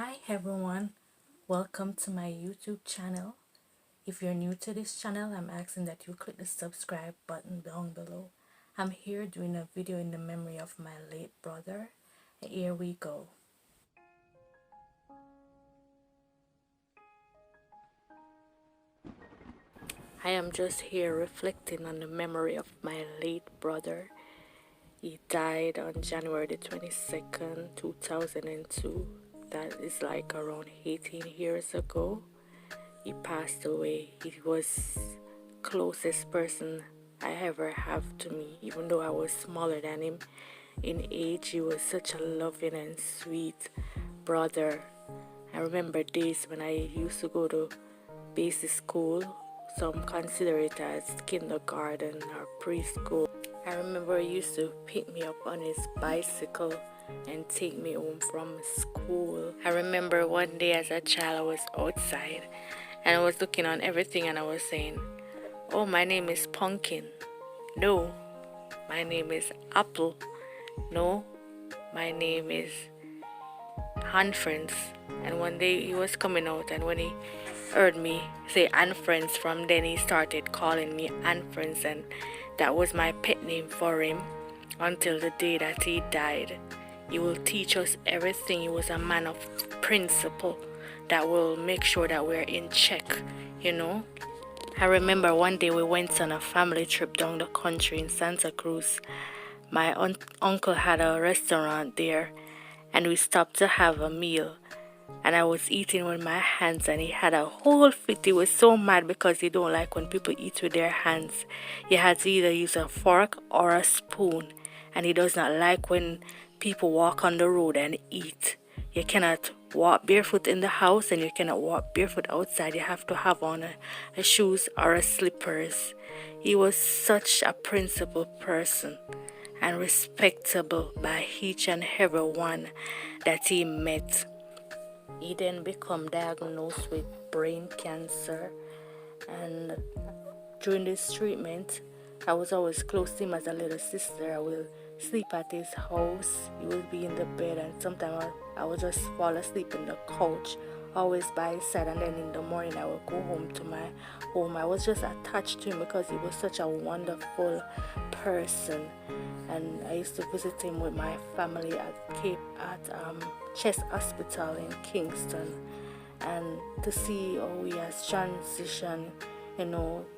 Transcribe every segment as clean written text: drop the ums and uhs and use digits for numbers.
Hi everyone, welcome to my YouTube channel. If you're new to this channel, I'm asking that you click the subscribe button down below. I'm here doing a video in the memory of my late brother. Here we go. I am just here reflecting on the memory of my late brother. He died on January the 22nd, 2002. That is like around 18 years ago. He passed away. He was closest person I ever have to me. Even though I was smaller than him in age, he was such a loving and sweet brother. I remember days when I used to go to basic school. Some consider it as kindergarten or preschool. I remember he used to pick me up on his bicycle and take me home from school. I remember one day as a child I was outside and I was looking on everything and I was saying, "Oh, my name is Pumpkin. No, my name is Apple. No, my name is Aunt Friends." And one day he was coming out, and when he heard me say Aunt Friends, from then he started calling me Aunt Friends, and that was my pet name for him until the day that he died. He will teach us everything. He was a man of principle that will make sure that we're in check, I remember one day we went on a family trip down the country in Santa Cruz. My uncle had a restaurant there, and we stopped to have a meal. And I was eating with my hands, and he had a whole fit. He was so mad because he don't like when people eat with their hands. He had to either use a fork or a spoon, and he does not like when people walk on the road and eat. You cannot walk barefoot in the house, and you cannot walk barefoot outside. You have to have on a shoes or a slippers. He was such a principled person and respectable by each and every one that he met. He then became diagnosed with brain cancer, and during this treatment, I was always close to him as a little sister. I will sleep at his house. He will be in the bed, and sometimes I would just fall asleep in the couch, always by his side. And then in the morning, I would go home to my home. I was just attached to him because he was such a wonderful person. And I used to visit him with my family at Chest Hospital in Kingston, and to see how he has transitioned.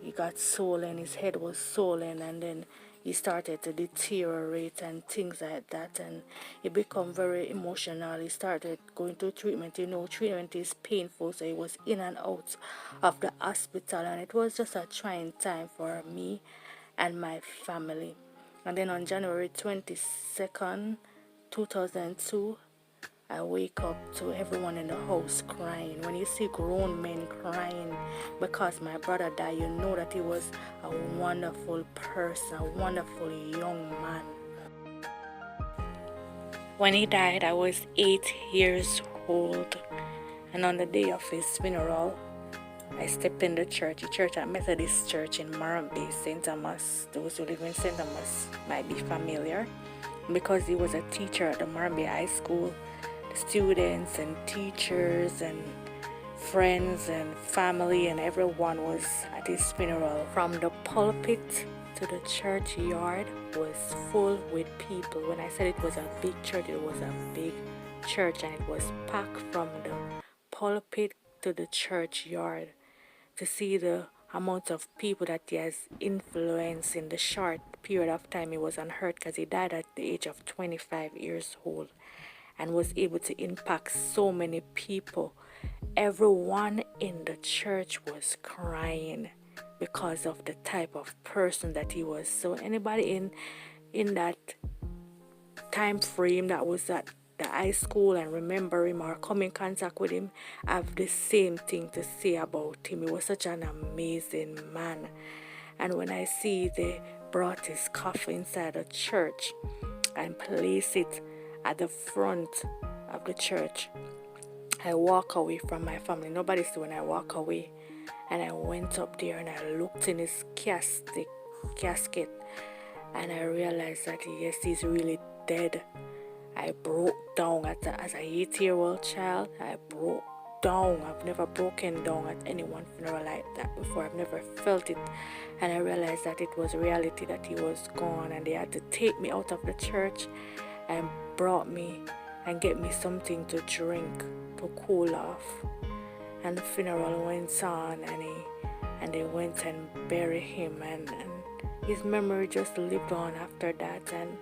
He got swollen, his head was swollen, and then he started to deteriorate and things like that, and he became very emotional. He started going to treatment. Treatment is painful, so he was in and out of the hospital, and it was just a trying time for me and my family. And then on January 22nd, 2002, I wake up to everyone in the house crying. When you see grown men crying because my brother died, you know that he was a wonderful person, a wonderful young man. When he died, I was 8 years old, and on the day of his funeral, I stepped in the church at Methodist Church in Marambay, St. Thomas. Those who live in St. Thomas might be familiar, because he was a teacher at the Marambay High School. Students and teachers and friends and family and everyone was at his funeral. From the pulpit to the churchyard was full with people. When I said it was a big church, it was a big church, and it was packed from the pulpit to the churchyard. To see the amount of people that he has influenced in the short period of time he was on earth, because he died at the age of 25 years old. And was able to impact so many people. Everyone in the church was crying because of the type of person that he was. So anybody in that time frame that was at the high school and remember him or come in contact with him have the same thing to say about him. He was such an amazing man. And when I see they brought his coffin inside the church and place it at the front of the church, I walk away from my family. Nobody's when I walk away, and I went up there and I looked in his casket, and I realized that yes, he's really dead. I broke down as a 8-year-old child. I broke down. I've never broken down at anyone's funeral like that before. I've never felt it. And I realized that it was reality, that he was gone, and they had to take me out of the church and brought me and get me something to drink to cool off. And the funeral went on, and they went and buried him, and his memory just lived on after that. And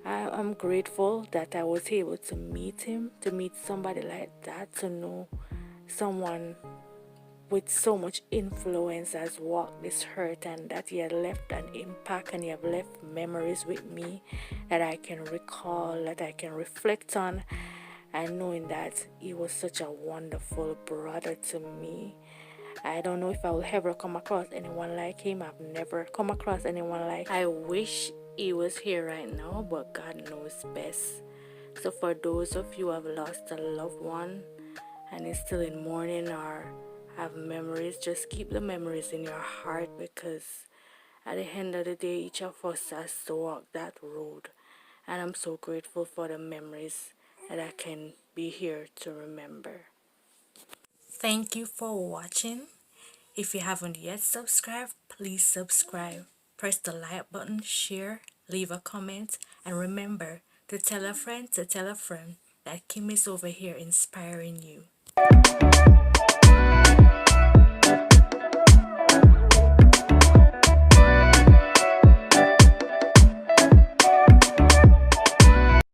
I'm grateful that I was able to meet him, to meet somebody like that, to know someone with so much influence has walked this earth, and that he had left an impact, and he have left memories with me that I can recall, that I can reflect on, and knowing that he was such a wonderful brother to me. I don't know if I will ever come across anyone like him. I've never come across anyone like him. I wish he was here right now, but God knows best. So for those of you who have lost a loved one and is still in mourning or have memories, just keep the memories in your heart, because at the end of the day, each of us has to walk that road. And I'm so grateful for the memories that I can be here to remember. Thank you for watching. If you haven't yet subscribed, please subscribe. Press the like button, share, leave a comment, and remember to tell a friend that Kim is over here inspiring you.